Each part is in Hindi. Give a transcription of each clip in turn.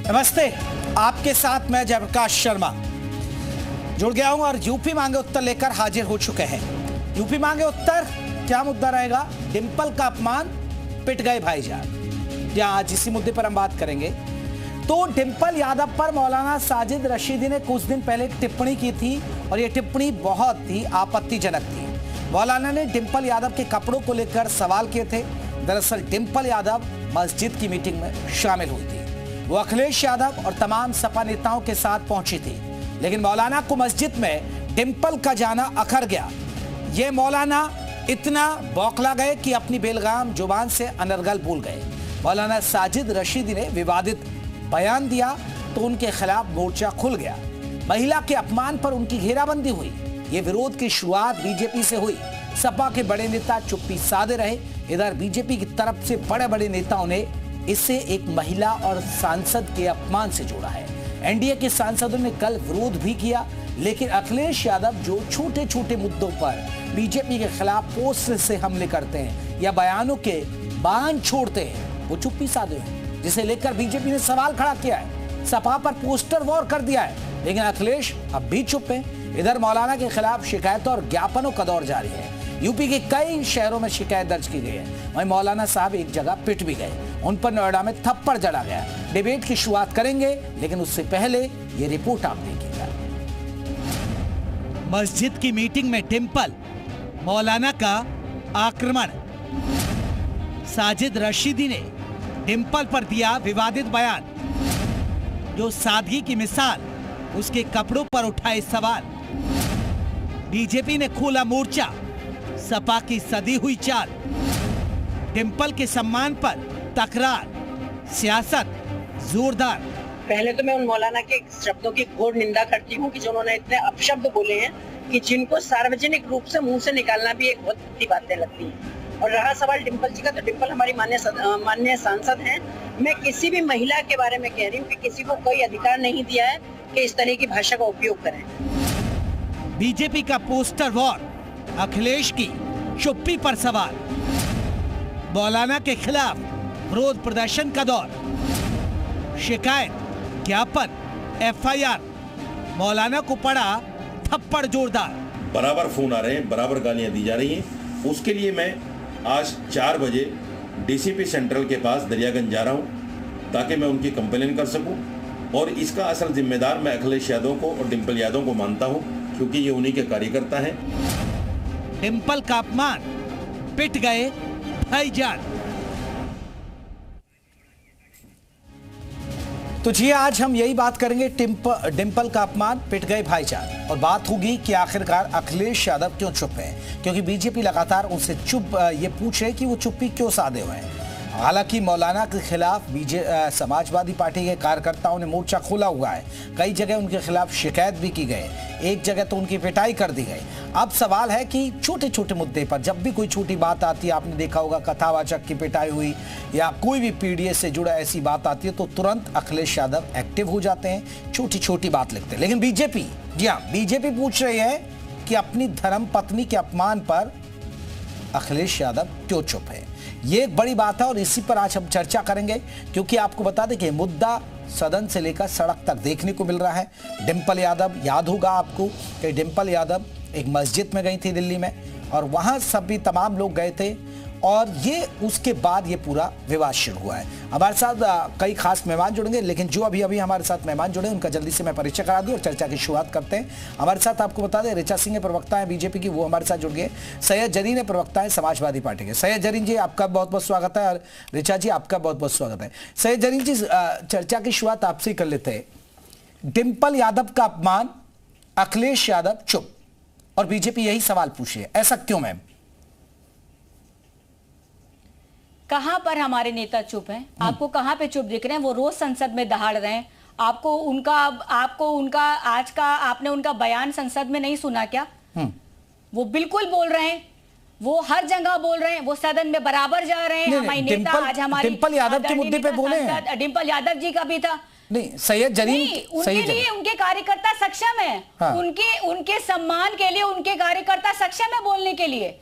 नमस्ते, आपके साथ मैं जयप्रकाश शर्मा जुड़ गया हूं और यूपी मांगे उत्तर लेकर हाजिर हो चुके हैं। यूपी मांगे उत्तर क्या मुद्दा रहेगा? डिंपल का अपमान, पिट गए भाईजान। या आज इसी मुद्दे पर हम बात करेंगे। तो डिंपल यादव पर मौलाना साजिद रशीदी ने कुछ दिन पहले एक टिप्पणी की थी और यह टिप्पणी बहुत ही आपत्तिजनक थी। मौलाना ने डिंपल यादव के कपड़ों को लेकर सवाल किए थे। दरअसल डिंपल यादव मस्जिद की मीटिंग में शामिल हुई थी। वो अखिलेश यादव और तमाम सपा नेताओं के साथ पहुंची थी, लेकिन मौलाना को मस्जिद में डिंपल का जाना अखर गया। ये मौलाना इतना बौखला गए कि अपनी बेलगाम जुबान से अनर्गल भूल गए। मौलाना साजिद रशीदी ने विवादित बयान दिया तो उनके खिलाफ मोर्चा खुल गया। महिला के अपमान पर उनकी घेराबंदी हुई। ये विरोध की शुरुआत बीजेपी से हुई। सपा के बड़े नेता चुप्पी साधे रहे। इधर बीजेपी की तरफ से बड़े बड़े नेताओं ने इसे एक महिला और सांसद के अपमान से जोड़ा है। एनडीए के सांसदों ने कल विरोध भी किया, लेकिन अखिलेश यादव जो छोटे छोटे मुद्दों पर बीजेपी के खिलाफ पोस्ट से हमले करते हैं या बयानों के बाण छोड़ते हैं, वो चुप्पी साधे हैं, जिसे लेकर बीजेपी ने सवाल खड़ा किया है। सपा पर पोस्टर वॉर कर दिया है, लेकिन अखिलेश अब भी चुप है। इधर मौलाना के खिलाफ शिकायतों और ज्ञापनों का दौर जारी है। यूपी के कई शहरों में शिकायत दर्ज की गई है। वहीं मौलाना साहब एक जगह पिट भी गए। उन पर नोएडा में थप्पड़ जड़ा गया। डिबेट की शुरुआत करेंगे, लेकिन उससे पहले ये रिपोर्ट आप देखिएगा। मस्जिद की मीटिंग में डिंपल, मौलाना का आक्रमण। साजिद रशीदी ने डिंपल पर दिया विवादित बयान, जो सादगी की मिसाल, उसके कपड़ों पर उठाए सवाल। बीजेपी ने खोला मोर्चा, सपा की सदी हुई चाल। डिंपल के सम्मान पर तकरार, सियासत जोरदार। पहले तो मैं उन मौलाना के शब्दों की घोर निंदा करती हूँ कि जो उन्होंने इतने अपशब्द बोले हैं कि जिनको सार्वजनिक रूप से मुंह से निकालना भी एक बहुत बड़ी बातें लगती हैं। और रहा सवाल डिंपल जी का, तो डिंपल हमारी माननीय सांसद हैं। मैं किसी भी महिला के बारे में कह रही हूँ कि किसी को कोई अधिकार नहीं दिया है कि इस तरह की भाषा का उपयोग करें। बीजेपी का पोस्टर वॉर, अखिलेश की चुप्पी पर सवाल। मौलाना के खिलाफ विरोध प्रदर्शन का दौर। शिकायत, ज्ञापन, एफआईआर। मौलाना को पड़ा थप्पड़ जोरदार। बराबर फोन आ रहे हैं, बराबर गालियां दी जा रही हैं। उसके लिए मैं आज 4 बजे डीसीपी सेंट्रल के पास दरियागंज जा रहा हूं, ताकि मैं उनकी कंप्लेन कर सकूं। और इसका असल जिम्मेदार मैं अखिलेश यादव को और डिंपल यादव को मानता हूं, क्योंकि ये उन्हीं के कार्यकर्ता हैं। डिंपल का अपमान, पिट गए भाईजान। तो जी आज हम यही बात करेंगे, डिंपल का अपमान, पिट गए भाईजान। और बात होगी कि आखिरकार अखिलेश यादव क्यों चुप हैं, क्योंकि बीजेपी लगातार उनसे ये पूछ रहे कि वो चुप्पी क्यों साधे हुए हैं। हालांकि मौलाना के खिलाफ समाजवादी पार्टी के कार्यकर्ताओं ने मोर्चा खोला हुआ है। कई जगह उनके खिलाफ शिकायत भी की गई, एक जगह तो उनकी पिटाई कर दी गई। अब सवाल है कि छोटे छोटे मुद्दे पर जब भी कोई छोटी बात आती है, आपने देखा होगा कथावाचक की पिटाई हुई या कोई भी पीडीएस से जुड़ा ऐसी बात आती है, तो तुरंत अखिलेश यादव एक्टिव हो जाते हैं, छोटी छोटी बात लिखते हैं। लेकिन बीजेपी, जी हाँ, बीजेपी पूछ रही है कि अपनी धर्म पत्नी के अपमान पर अखिलेश यादव क्यों चुप है। ये एक बड़ी बात है और इसी पर आज हम चर्चा करेंगे, क्योंकि आपको बता दें कि मुद्दा सदन से लेकर सड़क तक देखने को मिल रहा है। डिंपल यादव, याद होगा आपको कि डिंपल यादव एक मस्जिद में गई थी दिल्ली में, और वहां सभी तमाम लोग गए थे, और ये उसके बाद ये पूरा विवाद शुरू हुआ है। हमारे साथ कई खास मेहमान जुड़ेंगे, लेकिन जो अभी हमारे साथ मेहमान जुड़े उनका जल्दी से मैं परिचय करा दूं और चर्चा की शुरुआत करते हैं। हमारे साथ आपको बता दें, ऋचा सिंह प्रवक्ता है बीजेपी की, वो हमारे साथ जुड़ गए। सैयद जरीन है, प्रवक्ता है समाजवादी पार्टी के। सैयद जरीन जी, आपका बहुत बहुत स्वागत है, और ऋचा जी आपका बहुत बहुत स्वागत है। सैयद जरीन जी, चर्चा की शुरुआत आपसे ही कर लेते हैं। डिंपल यादव का अपमान, अखिलेश यादव चुप, और बीजेपी यही सवाल पूछी है, ऐसा क्यों मैम? कहां पर हमारे नेता चुप हैं? आपको कहां पे चुप दिख रहे हैं? वो रोज संसद में दहाड़ रहे हैं। आपको उनका आज का आपने उनका बयान संसद में नहीं सुना क्या? वो बिल्कुल बोल रहे हैं, वो हर जगह बोल रहे हैं, वो सदन में बराबर जा रहे हैं। हमारी नेता आज हमारी डिंपल यादव के मुद्दे पे बोले हैं। डिंपल यादव जी का भी था। नहीं, सैयद जरीन, उनके लिए उनके कार्यकर्ता सक्षम है। हाँ। उनके सम्मान के लिए उनके कार्यकर्ता सक्षम है बोलने के लिए।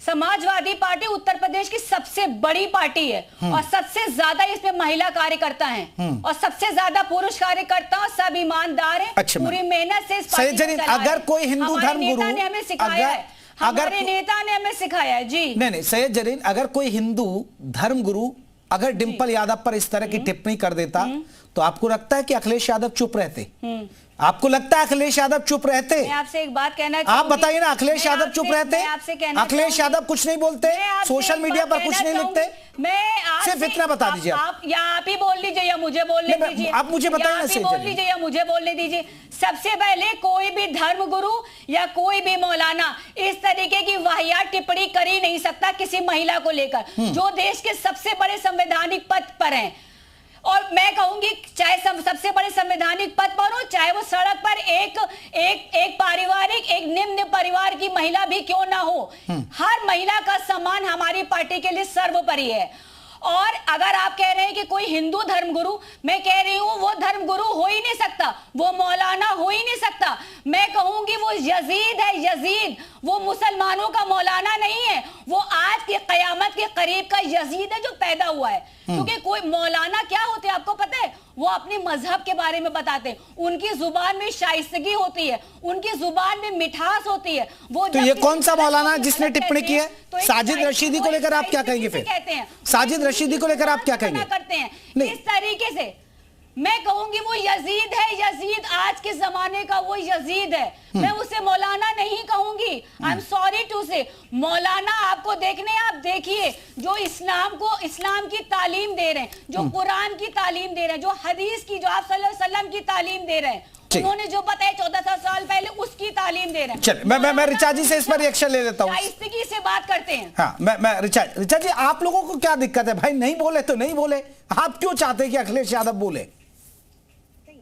समाजवादी पार्टी उत्तर प्रदेश की सबसे बड़ी पार्टी है और सबसे ज्यादा इसमें महिला कार्यकर्ता हैं और सबसे ज्यादा पुरुष कार्यकर्ता और सब ईमानदार हैं। अच्छा, पूरी मेहनत से इस सैयद जरीन, अगर कोई हिंदू धर्म गुरु ने हमें सिखाया है, हमारे नेता ने हमें सिखाया है जी। नहीं सैयद जरीन, अगर कोई हिंदू धर्म गुरु अगर डिंपल यादव पर इस तरह की टिप्पणी कर देता तो आपको लगता है कि अखिलेश यादव चुप रहते? आपको लगता है अखिलेश यादव चुप रहते? मैं आपसे एक बात कहना आप बताइए ना, अखिलेश यादव चुप रहते? आपसे कहना अखिलेश यादव कुछ नहीं बोलते, सोशल मीडिया पर कुछ नहीं लिखते? मैं सिर्फ इतना बता दीजिए। आप या आप ही बोल लीजिए या मुझे बोलने दीजिए। आप मुझे बताइए ना, आप ही बोल लीजिए या मुझे बोलने दीजिए। सबसे पहले कोई भी धर्म गुरु या कोई भी मौलाना इस तरीके की वाहियात टिप्पणी कर ही नहीं सकता किसी महिला को लेकर, जो देश के सबसे बड़े संवैधानिक पद पर हैं। और मैं कहूंगी चाहे सबसे बड़े संवैधानिक पद पर हो, चाहे वो सड़क पर एक पारिवारिक एक निम्न परिवार की महिला भी क्यों ना हो, हर महिला का सम्मान हमारी पार्टी के लिए सर्वोपरि है। और अगर आप कह रहे हैं कि कोई हिंदू धर्मगुरु, मैं कह रही हूं वो धर्मगुरु हो ही नहीं सकता, वो मौलाना हो ही नहीं सकता। मैं कहूंगी वो यजीद है, यजीद। वो मुसलमानों का मौलाना नहीं है, वो आज के कयामत के करीब का यजीद है जो पैदा हुआ है। क्योंकि कोई मौलाना क्या होते हैं आपको पता है? वो अपने मजहब के बारे में बताते हैं, उनकी जुबान में शाइस्तगी होती है, उनकी जुबान में मिठास होती है। वो तो ये कौन सा मौलाना जिसने टिप्पणी की है? साजिद रशीदी को लेकर आप क्या कहेंगे? फिर कहते हैं साजिद रशीदी को लेकर आप क्या कहेंगे? करते हैं इस तरीके से। मैं कहूंगी वो यजीद है, यजीद आज के जमाने का वो यजीद है। मैं उसे मौलाना नहीं कहूंगी। आई एम सॉरी टू से। मौलाना आपको देखने, आप देखिए जो इस्लाम की तालीम दे रहे हैं, जो कुरान की तालीम दे रहे हैं, जो हदीस की, जो आप सल्लल्लाहु अलैहि वसल्लम की तालीम दे रहे हैं, उन्होंने जो बताया 1400 साल पहले उसकी तालीम दे रहे हैं। चल मैं रिचा जी से इस पर रिएक्शन ले लेता हूँ। शाइस्तगी से बात करते हैं। हाँ, मैं रिचा जी, आप लोगों को क्या दिक्कत है भाई? नहीं बोले तो नहीं बोले, आप क्यों चाहते हैं कि अखिलेश यादव बोले?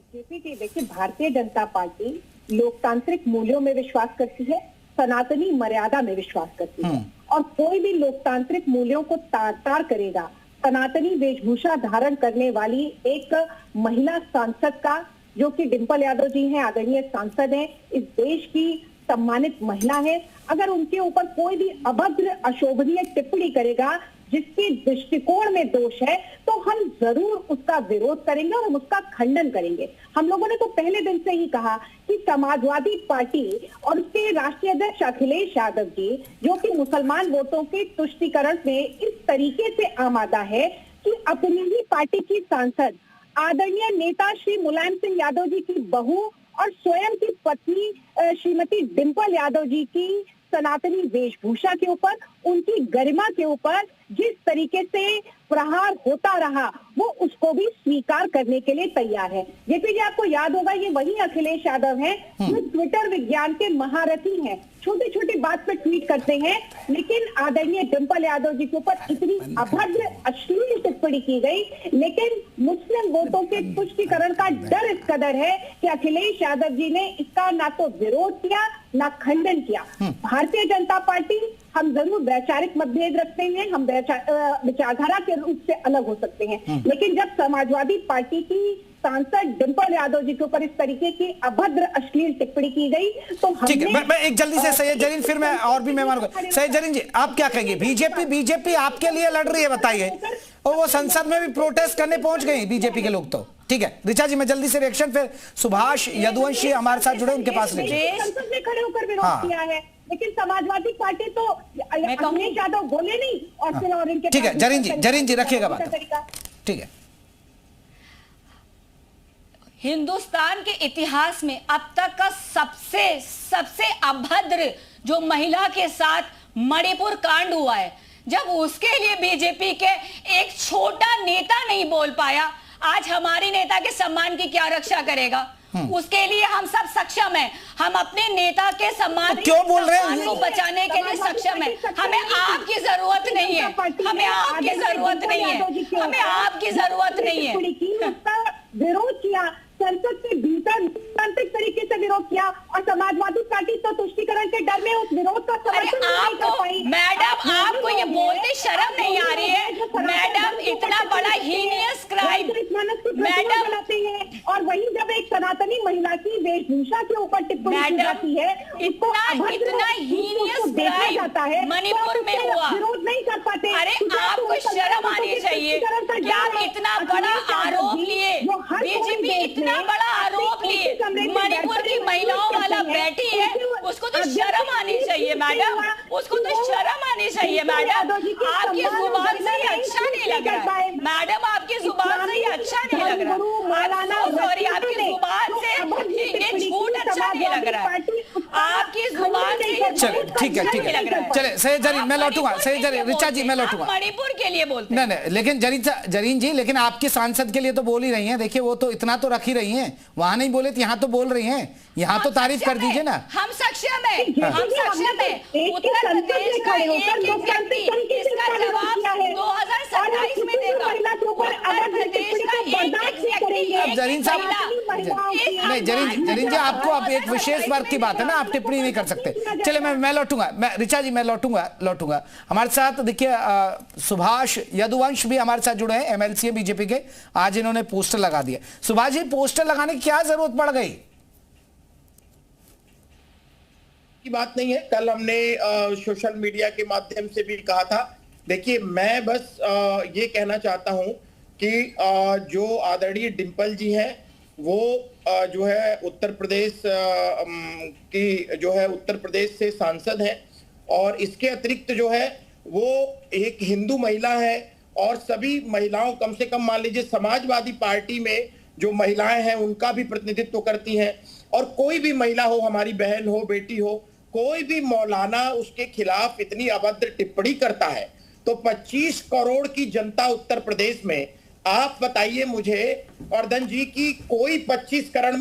जेपी, देखिए भारतीय जनता पार्टी लोकतांत्रिक मूल्यों में विश्वास करती है, सनातनी मर्यादा में विश्वास करती है, और कोई भी लोकतांत्रिक मूल्यों को तार करेगा सनातनी वेशभूषा धारण करने वाली एक महिला सांसद का, जो कि डिंपल यादव जी हैं, आदरणीय सांसद हैं, इस देश की सम्मानित महिला है। अगर उनके ऊपर कोई भी अभद्र अशोभनीय टिप्पणी करेगा जिसके दृष्टिकोण में दोष है, तो हम जरूर उसका विरोध करेंगे और हम उसका खंडन करेंगे। हम लोगों ने तो पहले दिन से ही कहा कि समाजवादी पार्टी और उसके राष्ट्रीय अध्यक्ष अखिलेश यादव जी, जो कि मुसलमान वोटों के तुष्टीकरण में इस तरीके से आमादा है कि अपनी ही पार्टी की सांसद आदरणीय नेता श्री मुलायम सिंह यादव जी की बहू और स्वयं की पत्नी श्रीमती डिंपल यादव जी की सनातनी वेशभूषा के ऊपर, उनकी गरिमा के ऊपर जिस तरीके से प्रहार होता रहा, वो उसको भी स्वीकार करने के लिए तैयार है। जेपी जी, आपको याद होगा ये वही अखिलेश यादव हैं जो ट्विटर विज्ञान के महारथी हैं, छोटी छोटी बात पे ट्वीट करते हैं, लेकिन आदरणीय डिंपल यादव जी के ऊपर इतनी अभद्र अश्लील टिप्पणी की गई। लेकिन मुस्लिम वोटों के तुष्टीकरण का डर इस कदर है कि अखिलेश यादव जी ने इसका ना तो विरोध किया ना खंडन किया। भारतीय जनता पार्टी, हम जरूर वैचारिक मतभेद रखते हैं, हम विचारधारा के रूप से अलग हो सकते हैं, लेकिन जब समाजवादी पार्टी की सांसद डिंपल यादव जी के ऊपर इस तरीके की अभद्र अश्लील टिप्पणी की गई तो ठीक है। मैं एक जल्दी से सैयद जरीन, फिर मैं और भी मेहमान को। सैयद जरीन जी, आप क्या कहेंगे? बीजेपी आपके लिए लड़ रही है, बताइए। और वो संसद में भी प्रोटेस्ट करने पहुंच गए बीजेपी के लोग। तो ठीक है रिचा जी, मैं जल्दी से रिएक्शन, फिर सुभाष यदुवंशी हमारे साथ जुड़े, उनके पास संसद में खड़े होकर विरोध किया है, लेकिन समाजवादी पार्टी तो अखिलेश यादव बोले नहीं और फिर और इनके। ठीक है जरीन जी रखिएगा बात, ठीक है। हिंदुस्तान के इतिहास में अब तक का सबसे अभद्र जो महिला के साथ मणिपुर कांड हुआ है, जब उसके लिए बीजेपी के एक छोटा नेता नहीं बोल पाया, आज हमारी नेता के सम्मान की क्या रक्षा करेगा? उसके लिए हम सब सक्षम हैं। हम अपने नेता के सम्मान को बचाने के लिए सक्षम हैं। हमें आपकी जरूरत नहीं है, हमें आपकी जरूरत नहीं है, हमें आपकी जरूरत नहीं है। विरोध किया, संसद के भीतर लोकतांत्रिक तरीके से विरोध किया, और समाजवादी पार्टी तो तुष्टीकरण के डर में उस विरोध का समर्थन नहीं कर पाई। मैडम, आपको ये बोलते शर्म नहीं आ रही है? मैडम, इतना बड़ा हीनियस क्राइम जो इस मानस को प्रज्वल बनाते हैं, और वहीं जब एक सनातनी महिला की वेशभूषा के ऊपर टिप्पणी की जाती है, उसको इतना हीनियस देखा जाता है, मणिपुर में हुआ, विरोध नहीं कर पाते। अरे आपको शर्म आनी चाहिए कि आप इतना बड़ा आरोप लिए, बीजेपी इतना बड़ा आरोप लिए, मणिपुर की महिलाओं वाला बैठी है, उसको तो शर्म आनी चाहिए मैडम, उसको तो शर्म आनी चाहिए मैडम। आपकी जुबान से ये अच्छा नहीं लग रहा है मैडम, आपकी जुबान से ये अच्छा नहीं लग रहा है, सॉरी, आपकी जुबान से ये झूठ अच्छा नहीं लग रहा है, आपकी जुबान से ये चले ठीक है, ठीक है, चले सैयद जरीन मैं लौटूंगा, सैयद जरीन, रिचा जी मैं लौटूंगा। मणिपुर के लिए बोलते हैं नहीं, लेकिन जरीन जी, लेकिन आपके सांसद के लिए तो बोल ही रही हैं, देखिए वो तो इतना तो रख ही रही हैं, वहां नहीं बोले तो यहाँ तो बोल रही हैं, यहाँ तो तारीफ कर दीजिए ना। हम सक्षम है, हम सक्षम है। उत्तर प्रदेश का एक व्यक्ति इसका जवाब 2027 में देगा। उत्तर प्रदेश का एक व्यक्ति, जरीन साहब नहीं, जरीन जी आपको अब एक विशेष वर्ग की बात है ना, आप टिप्पणी नहीं कर सकते। चले मैं लौटूंगा, मैं रिचा जी मैं लौटूंगा हमारे साथ। देखिए सुभाष यदुवंश भी हमारे साथ जुड़े हैं, एमएलसी बीजेपी के, आज इन्होंने पोस्टर लगा दिए। सुभाष जी पोस्टर लगाने की क्या जरूरत पड़ गई? की बात नहीं है, कल हमने सोशल मीडिया के माध्यम से भी कहा था। देखिए मैं बस ये कहना चाहता हूं कि जो आदरणीय डिंपल जी हैं वो जो है उत्तर प्रदेश की जो है उत्तर प्रदेश से सांसद हैं, और इसके अतिरिक्त जो है वो एक हिंदू महिला है, और सभी महिलाओं, कम से कम मान लीजिए समाजवादी पार्टी में जो महिलाएं हैं उनका भी प्रतिनिधित्व करती हैं, और कोई भी महिला हो, हमारी बहन हो, बेटी हो, कोई भी मौलाना उसके खिलाफ इतनी अभद्र टिप्पणी करता है तो 25 करोड़ की जनता उत्तर प्रदेश में, आप बताइए मुझे वर्धन जी की कोई 25 करोड़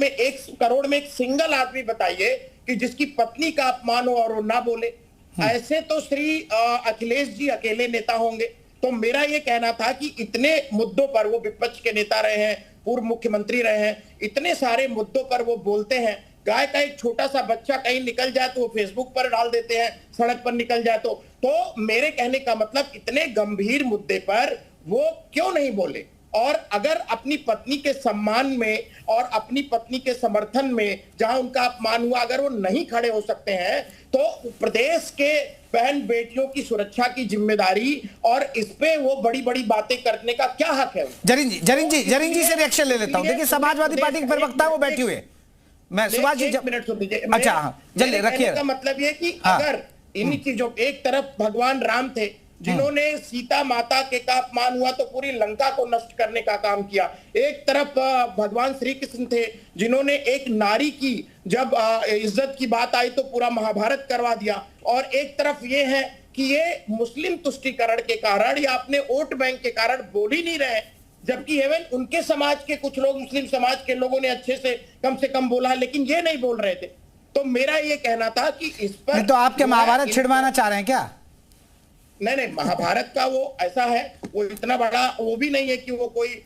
में एक सिंगल आदमी बताइए कि जिसकी पत्नी का अपमान हो और वो ना बोले। ऐसे तो श्री अखिलेश जी अकेले नेता होंगे। तो मेरा ये कहना था कि इतने मुद्दों पर, वो विपक्ष के नेता रहे हैं, पूर्व मुख्यमंत्री रहे हैं, इतने सारे मुद्दों पर वो बोलते हैं। गाय का एक छोटा सा बच्चा कहीं निकल जाए तो वो फेसबुक पर डाल देते हैं, सड़क पर निकल जाए तो मेरे कहने का मतलब इतने गंभीर मुद्दे पर वो क्यों नहीं बोले? और अगर अपनी पत्नी के सम्मान में और अपनी पत्नी के समर्थन में जहां उनका अपमान हुआ, अगर वो नहीं खड़े हो सकते हैं तो प्रदेश के बहन बेटियों की सुरक्षा की जिम्मेदारी और इस पे वो बड़ी बड़ी बातें करने का क्या हक है? जरीन जी से रिएक्शन ले लेता हूं। देखिए समाजवादी पार्टी के प्रवक्ता वो बैठे हुए, मैं सुभाष जी मिनट सुन लीजिए। अच्छा हाँ, जल्दी रखिए। का मतलब ये कि अगर इन्हीं चीजों, एक तरफ भगवान राम थे जिन्होंने सीता माता के का अपमान हुआ तो पूरी लंका को नष्ट करने का काम किया, एक तरफ भगवान श्री कृष्ण थे जिन्होंने एक नारी की जब इज्जत की बात आई तो पूरा महाभारत करवा दिया, और एक तरफ ये है कि ये मुस्लिम तुष्टीकरण के कारण या अपने वोट बैंक के कारण बोल ही नहीं रहे, जबकि एवं उनके समाज के कुछ लोग, मुस्लिम समाज के लोगों ने अच्छे से कम बोला है, लेकिन ये नहीं बोल रहे थे। तो मेरा ये कहना था कि इस पर तो आपके महाभारत छिड़वाना चाह रहे हैं क्या? नहीं, महाभारत का वो ऐसा है, वो इतना बड़ा वो भी नहीं है कि वो कोई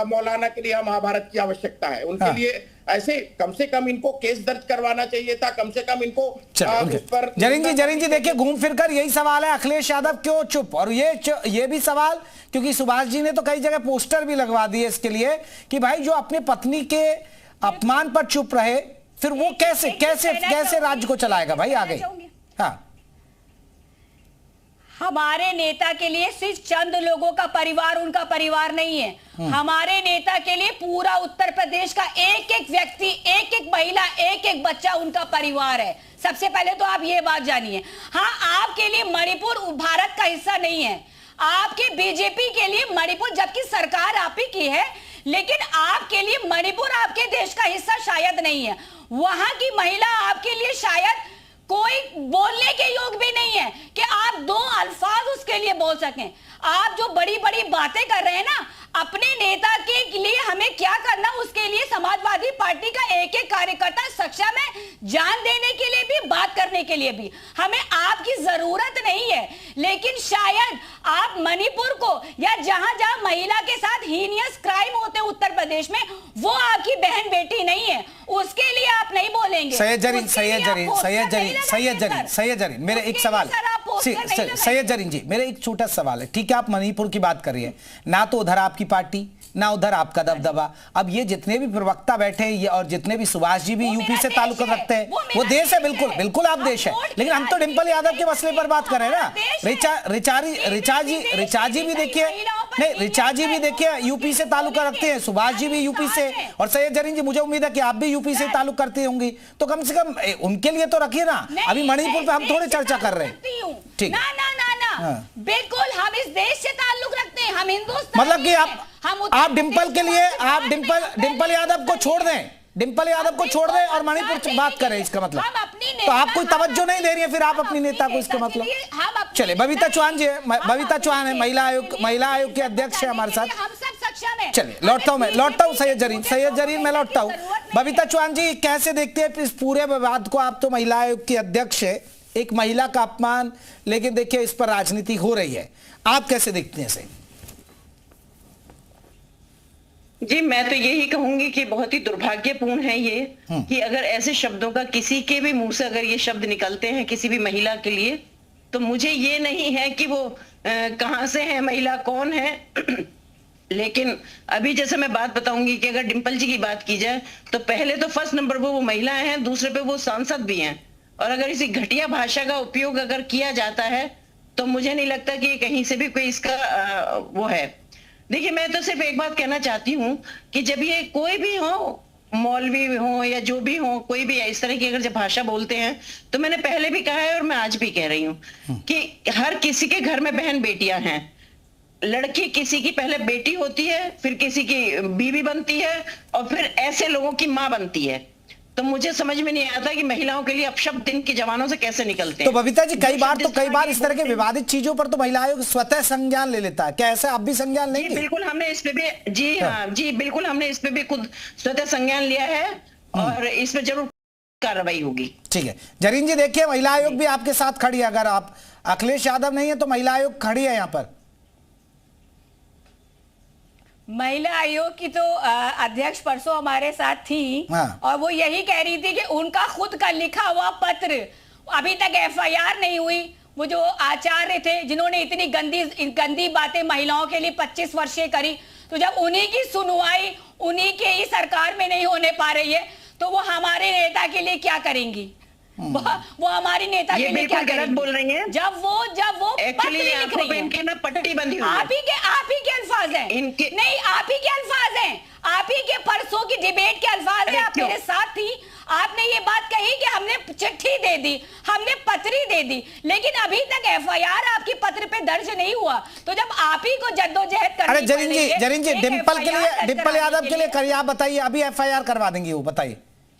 मौलाना के लिए महाभारत की आवश्यकता है। उनके लिए ऐसे कम से कम इनको केस दर्ज करवाना चाहिए था, कम से कम इनको उस पर। जरीन जी देखिए घूम फिर कर यही सवाल है, अखिलेश यादव क्यों चुप? और ये भी सवाल, क्योंकि सुभाष जी ने तो कई जगह पोस्टर भी लगवा दिए इसके लिए कि भाई जो अपनी पत्नी के अपमान पर चुप रहे, फिर वो कैसे राज्य को चलाएगा भाई आगे? हाँ, हमारे नेता के लिए सिर्फ चंद लोगों का परिवार उनका परिवार नहीं है, हमारे नेता के लिए पूरा उत्तर प्रदेश का एक एक व्यक्ति, एक एक महिला, एक एक बच्चा उनका परिवार है। सबसे पहले तो आप ये बात जानिए। हाँ, आपके लिए मणिपुर भारत का हिस्सा नहीं है, आपके बीजेपी के लिए मणिपुर, जबकि सरकार आप ही की है, लेकिन आपके लिए मणिपुर आपके देश का हिस्सा शायद नहीं है। वहां की महिला आपके लिए शायद कोई बोलने के योग भी नहीं है कि आप दो अल्फाज उसके लिए बोल सकें। आप जो बड़ी बड़ी बातें कर रहे हैं ना, अपने नेता के लिए हमें क्या करना, उसके लिए समाजवादी पार्टी का एक एक कार्यकर्ता सक्षम है, जान देने के लिए भी, बात करने के लिए भी। हमें आपकी जरूरत नहीं है, लेकिन शायद आप मणिपुर को या जहां जहां महिला के साथ हीनियस क्राइम होते हैं उत्तर प्रदेश में, वो आपकी बहन बेटी नहीं है, उसके लिए आप नहीं बोलेंगे। सैयद जरीन मेरे एक सवाल, पोस्टर नहीं लगाएंगे। सैयद जरीन जी, मेरा एक छोटा सवाल है। ठीक है, आप मणिपुर की बात कर रही है, ना तो उधर आपकी पार्टी ना उधर आपका दबदबा। अब ये जितने भी प्रवक्ता बैठे हैं ये और जितने भी सुभाष जी भी यूपी से ताल्लुक रखते हैं, वो देश है, बिल्कुल बिल्कुल आप देश है, लेकिन हम तो डिंपल यादव के मसले पर बात कर रहे हैं ना। रिचा जी भी देखिए, नहीं रिचा जी भी देखिए यूपी से ताल्लुक रखते हैं, सुभाष जी भी यूपी से, और सैयद जरीन जी मुझे उम्मीद है कि आप भी यूपी से ताल्लुक करती होंगी, तो कम से कम उनके लिए तो रखिए ना। अभी मणिपुर पे हम थोड़ी चर्चा कर रहे हैं। ठीक, बिल्कुल हम इस देश से ताल्लुक रखते हैं, हम हिंदुस्तान, मतलब कि आप डिंपल के लिए आप डिंपल यादव को छोड़ दें, डिंपल यादव को छोड़ दें और मणिपुर से बात करें, इसका मतलब तो आप कोई तवज्जो नहीं दे रही है फिर आप अपनी नेता को, इसका मतलब। चले बबीता चौहान जी है, बबीता चौहान है महिला आयोग के अध्यक्ष है हमारे साथ। हम सब सक्षम है। चलिए लौटता हूँ सैयद जरीन मैं लौटता हूँ। बबीता चौहान जी कैसे देखते हैं इस पूरे विवाद को? आप तो महिला आयोग की अध्यक्ष है, एक महिला का अपमान, लेकिन देखिए इस पर राजनीति हो रही है, आप कैसे देखते हैं इसे? जी मैं तो यही कहूंगी कि बहुत ही दुर्भाग्यपूर्ण है ये कि अगर ऐसे शब्दों का किसी के भी मुंह से अगर ये शब्द निकलते हैं किसी भी महिला के लिए, तो मुझे ये नहीं है कि वो कहां से है महिला, कौन है लेकिन अभी जैसे मैं बात बताऊंगी कि अगर डिंपल जी की बात की जाए तो पहले तो फर्स्ट नंबर पर वो महिलाएं हैं, दूसरे पे वो सांसद भी हैं, और अगर इसी घटिया भाषा का उपयोग अगर किया जाता है तो मुझे नहीं लगता कि कहीं से भी कोई इसका वो है। देखिए मैं तो सिर्फ एक बात कहना चाहती हूँ कि जब ये कोई भी हो, मौलवी हो या जो भी हो, कोई भी इस तरह की अगर जब भाषा बोलते हैं, तो मैंने पहले भी कहा है और मैं आज भी कह रही हूँ कि हर किसी के घर में बहन बेटियां हैं। लड़की किसी की पहले बेटी होती है, फिर किसी की बीवी बनती है और फिर ऐसे लोगों की माँ बनती है। तो मुझे समझ में नहीं आता कि महिलाओं के लिए अपशब्द इनके जवानों से कैसे निकलते हैं। तो बबीता जी कई बार इस तरह के विवादित चीजों पर तो महिला आयोग स्वतः संज्ञान ले लेता है, क्या ऐसा आप भी संज्ञान लेंगे? बिल्कुल हमने इस पे भी जी बिल्कुल हमने इस पे भी खुद स्वतः संज्ञान लिया है और इस पे जरूर कार्रवाई होगी। ठीक है जरीन जी, देखिए महिला आयोग भी आपके साथ खड़ी है, अगर आप अखिलेश यादव नहीं है तो महिला आयोग खड़ी है यहाँ पर। महिला आयोग की तो अध्यक्ष परसों हमारे साथ थी और वो यही कह रही थी कि उनका खुद का लिखा हुआ पत्र, अभी तक एफआईआर नहीं हुई। वो जो आचार्य थे जिन्होंने इतनी गंदी बातें महिलाओं के लिए 25 वर्षे करी, तो जब उन्हीं की सुनवाई उन्हीं के ही सरकार में नहीं होने पा रही है तो वो हमारे नेता के लिए क्या करेंगी? वो हमारी नेता के लिए क्या गलत बोल रही हैं? जब वो पत्र लिख रही हैं, इनके ना पट्टी बंधी हुई है। आप ही के अल्फाज हैं, नहीं आप ही के अल्फाज हैं, आप ही के परसों की डिबेट के अल्फाज हैं। आप मेरे साथ थी, आपने ये बात कही कि हमने चिट्ठी दे दी, हमने पत्री दे दी, लेकिन अभी तक एफआईआर आपकी पत्र पे दर्ज नहीं हुआ। तो जब आप ही को जद्दोजहद करनी अरे जरीन जी डिंपल यादव के लिए करिए, आप बताइए अभी एफआईआर करवा देंगे वो, बताइए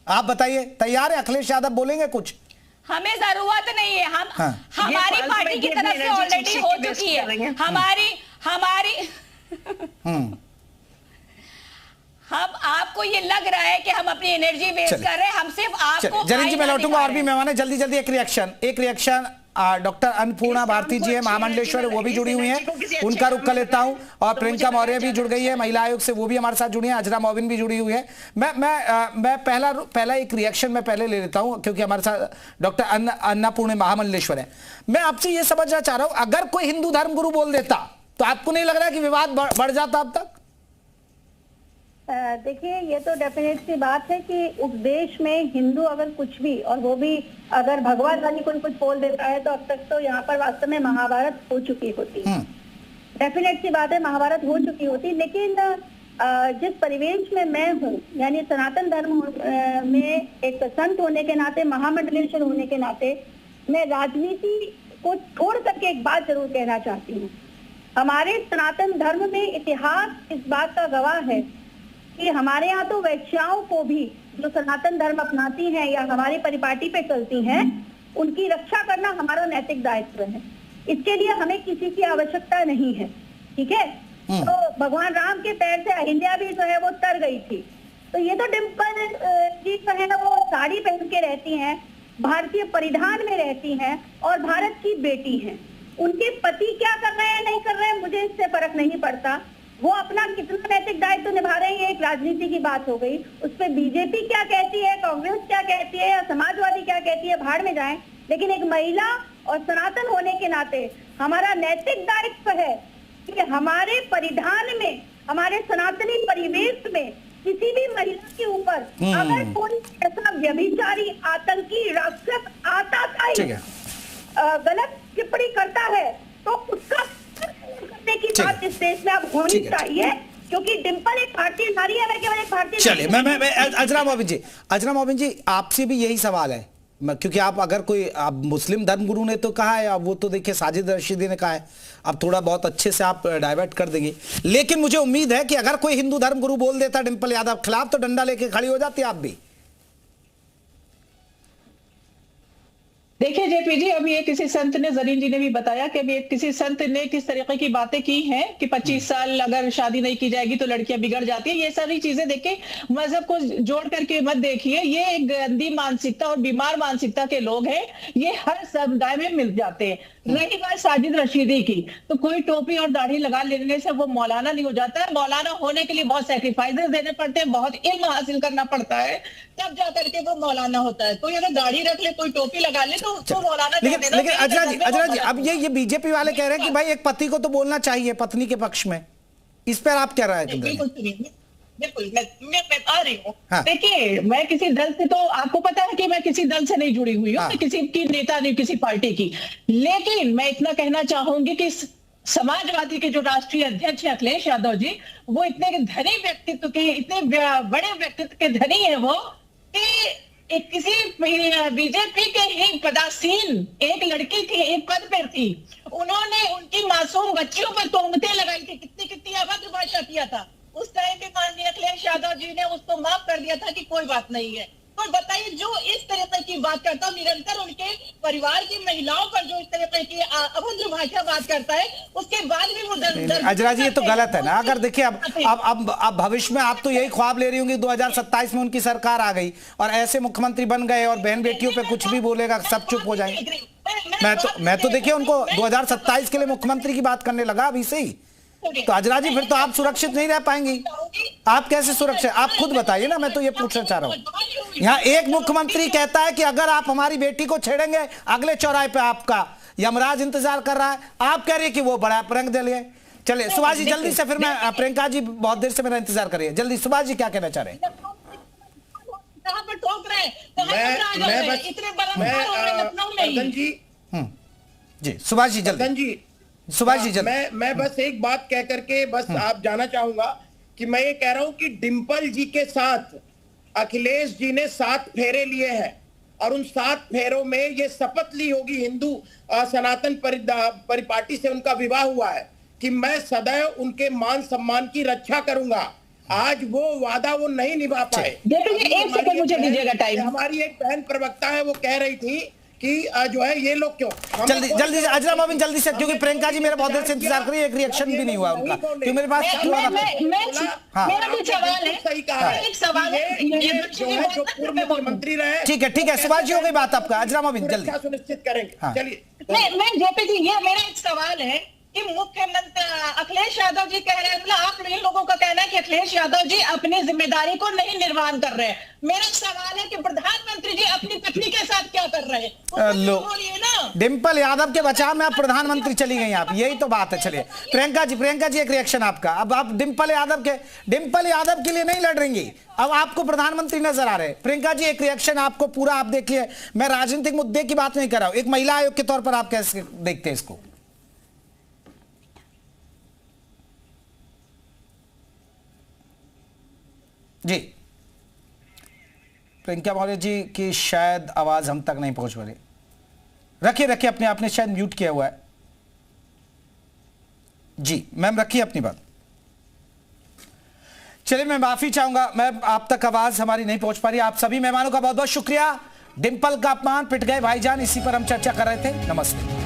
आप बताइए, तैयार है? अखिलेश यादव बोलेंगे कुछ? हमें जरूरत नहीं है, हमारी पार्टी की तरफ से ऑलरेडी हो चुकी है, हमारी हम आपको ये लग रहा है कि हम अपनी एनर्जी वेस्ट कर रहे हैं, हम सिर्फ आपको। जरीन जी मैं लौटूंगा और भी मेहमान है, जल्दी एक रिएक्शन डॉक्टर अन्नपूर्णा भारती जी है, महामंडलेश्वर है, वो भी जुड़ी हुई हैं, उनका रुख कर लेता हूं, और प्रियंका मौर्य भी जुड़ गई है महिला आयोग से, वो भी हमारे साथ जुड़ी है, अजरा मोबिन भी जुड़ी हुई है। मैं पहला एक रिएक्शन मैं पहले ले लेता हूं क्योंकि हमारे साथ डॉक्टर अन्नपूर्णा महामंडलेश्वर है। मैं आपसे ये समझना चाह रहा हूं, अगर कोई हिंदू धर्म गुरु बोल देता तो आपको नहीं लग रहा कि विवाद बढ़ जाता अब तक? देखिए ये तो डेफिनेट सी बात है कि उपदेश में हिंदू अगर कुछ भी, और वो भी अगर भगवान वाली कोई कुछ बोल देता है तो अब तक तो यहाँ पर वास्तव में महाभारत हो चुकी होती। डेफिनेट सी बात है महाभारत हो चुकी होती, लेकिन जिस परिवेश में मैं हूँ, यानी सनातन धर्म में एक संत होने के नाते, महामंडलेश्वर होने के नाते, मैं राजनीति को छोड़ करके एक बात जरूर कहना चाहती हूँ। हमारे सनातन धर्म में इतिहास इस बात का गवाह है कि हमारे यहाँ तो वैश्याओं को भी जो सनातन धर्म अपनाती हैं या हमारी परिपाटी पे चलती हैं, उनकी रक्षा करना हमारा नैतिक दायित्व है। इसके लिए हमें किसी की आवश्यकता नहीं है, ठीक है? तो भगवान राम के पैर से अहिल्या भी जो है वो तर गई थी। तो ये तो डिंपल जी जो है ना वो साड़ी पहन के रहती हैं, भारतीय परिधान में रहती हैं और भारत की बेटी हैं। उनके पति क्या कर रहे हैं नहीं कर रहे हैं मुझे इससे फर्क नहीं पड़ता, वो अपना कितना नैतिक दायित्व तो निभा रहे हैं, एक राजनीति की बात हो गई। उस पर बीजेपी क्या कहती है, कांग्रेस क्या कहती है या समाजवादी क्या कहती है, भाड़ में जाएं। लेकिन एक महिला और सनातन होने के नाते हमारा नैतिक दायित्व है कि हमारे परिधान में, हमारे सनातनी परिवेश में किसी भी महिला के ऊपर अगर कोई ऐसा व्यभिचारी, आतंकी, राक्षस, आताताई गलत टिप्पणी करता है तो उसका करने की बात इस देश में अब होनी चाहिए, क्योंकि डिंपल एक भारतीय नारी है, मैं केवल एक भारतीय। चलिए, मैं अजरा मोबिन जी आपसे भी यही सवाल है, क्योंकि आप अगर कोई आप मुस्लिम धर्मगुरु ने तो कहा है, अब वो तो देखिए साजिद रशीदी ने कहा है, अब थोड़ा बहुत अच्छे से आप डाइवर्ट कर देंगे, लेकिन मुझे उम्मीद है कि अगर कोई हिंदू धर्मगुरु बोल देता डिंपल यादव खिलाफ तो डंडा लेके खड़ी हो जाती आप भी। देखिए जेपी जी, अभी एक किसी संत ने, जरीन जी ने भी बताया कि अभी एक किसी संत ने किस तरीके की बातें की हैं कि 25 साल अगर शादी नहीं की जाएगी तो लड़कियां बिगड़ जाती है। ये सारी चीजें देखिए, मजहब को जोड़ करके मत देखिए, ये एक गंदी मानसिकता और बीमार मानसिकता के लोग हैं, ये हर समुदाय में मिल जाते हैं। रही बात साजिद रशीदी की, तो कोई टोपी और दाढ़ी लगा लेने से वो मौलाना नहीं हो जाता है। मौलाना होने के लिए बहुत सैक्रिफाइसेस देने पड़ते हैं, बहुत इल्म हासिल करना पड़ता है, तब जाकर के वो मौलाना होता है। कोई अगर दाढ़ी रख ले, कोई टोपी लगा ले तो उसको मौलाना। लेकिन अजरा जी अब ये बीजेपी वाले कह रहे हैं कि भाई एक पति को तो बोलना चाहिए पत्नी के पक्ष में, इस पर आप क्या राय देंगे? बिल्कुल मैं आ रही हूँ। देखिए, मैं किसी दल से, तो आपको पता है कि मैं किसी दल से नहीं जुड़ी हुई हूँ, मैं किसी की नेता नहीं, किसी पार्टी की, लेकिन मैं इतना कहना चाहूंगी कि समाजवादी के जो राष्ट्रीय अध्यक्ष है अखिलेश यादव जी, वो इतने धनी व्यक्तित्व के, इतने बड़े व्यक्तित्व के धनी है वो, कि किसी बीजेपी के ही पदासीन एक लड़की थी, एक पद पर थी, उन्होंने उनकी मासूम बच्चियों पर तोहमतें लगाई थी, कितनी अभद्र भाषा किया था। उस टाइम पे माननीय अखिलेश यादव जी ने उसको माफ कर दिया था कि कोई बात नहीं है। और बताइए, जो इस तरह की बात करता है, निरंतर उनके परिवार की महिलाओं पर जो इस तरह की अभद्र भाषा बात करता है, उसके बाद भी वो अजरा जी ये तो गलत है ना। अगर देखिए अब भविष्य में आप तो यही ख्वाब ले रही होंगी 2027 में उनकी सरकार आ गई और ऐसे मुख्यमंत्री बन गए और बहन बेटियों पे कुछ भी बोलेगा सब चुप हो जाएंगे। मैं तो देखिए उनको 2027 के लिए मुख्यमंत्री की बात करने लगा अभी से ही। तो अजरा जी फिर तो आप सुरक्षित नहीं रह पाएंगी। आप कैसे सुरक्षित, आप खुद बताइए ना, मैं तो ये पूछना चाह रहा हूँ। यहाँ एक मुख्यमंत्री कहता है कि अगर आप हमारी बेटी को छेड़ेंगे अगले चौराहे पे आपका यमराज इंतजार कर रहा है, आप कह रही है कि वो बड़ा प्रंग दे लिए। चलिए सुभाष जी जल्दी से, फिर मैं प्रियंका जी बहुत देर से मेरा इंतजार कर रही है, जल्दी सुभाष जी क्या कहना चाह रहे हैं? जी सुभाष जी जल्दी। सुभाष जी मैं बस एक बात कह करके बस आप जाना चाहूंगा कि मैं ये कह रहा हूं कि डिंपल जी के साथ अखिलेश जी ने 7 फेरे लिए हैं और उन 7 फेरों में ये शपथ ली होगी, हिंदू सनातन परिपाटी से उनका विवाह हुआ है, कि मैं सदैव उनके मान सम्मान की रक्षा करूंगा। आज वो वादा वो नहीं निभा पाए। एक सेकंड मुझे दीजिएगा टाइम। हमारी एक बहन प्रवक्ता है, वो कह रही थी कि जो है ये लोग क्यों जल्दी से अजरा मोबिन जल्दी से, क्योंकि प्रियंका जी मेरा बहुत देर से इंतजार कर रही है, एक रिएक्शन भी नहीं हुआ उनका, क्योंकि मेरे पास मेरा कुछ सवाल है। सही कहा है, एक सवाल है जो पूर्व मुख्यमंत्री रहे। ठीक है सुभाष जी हो गई बात आपका, अजरा मोबिन जल्दी सुनिश्चित करेंगे। चलिए मैं जेपी जी, ये मेरा एक सवाल है कि मुख्यमंत्री अखिलेश यादव जी कह रहे हैं, मतलब आप इन लोगों का कहना है कि अखिलेश यादव जी अपनी जिम्मेदारी को नहीं निर्वहन कर रहे हैं। मेरा सवाल है कि प्रधानमंत्री जी अपनी पत्नी के साथ क्या कर रहे हैं? बोलिए ना। डिंपल यादव के बचाव में आप प्रधानमंत्री चली गई आप, यही तो बात है। चलिए प्रियंका जी एक रिएक्शन आपका। अब आप डिंपल यादव के लिए नहीं लड़ रही, अब आपको प्रधानमंत्री नजर आ रहे हैं। प्रियंका जी एक रिएक्शन आपको पूरा, आप देखिए मैं राजनीतिक मुद्दे की बात नहीं कर रहा हूं, एक महिला आयोग के तौर पर आप कैसे देखते हैं इसको? जी प्रियंका मौर्य जी की शायद आवाज हम तक नहीं पहुंच पा रही। रखिए अपने आपने शायद म्यूट किया हुआ है। जी मैम रखिए अपनी बात। चलिए मैं माफी चाहूंगा, मैं आप तक आवाज हमारी नहीं पहुंच पा रही। आप सभी मेहमानों का बहुत बहुत शुक्रिया। डिंपल का अपमान, पिट गए भाईजान, इसी पर हम चर्चा कर रहे थे। नमस्ते।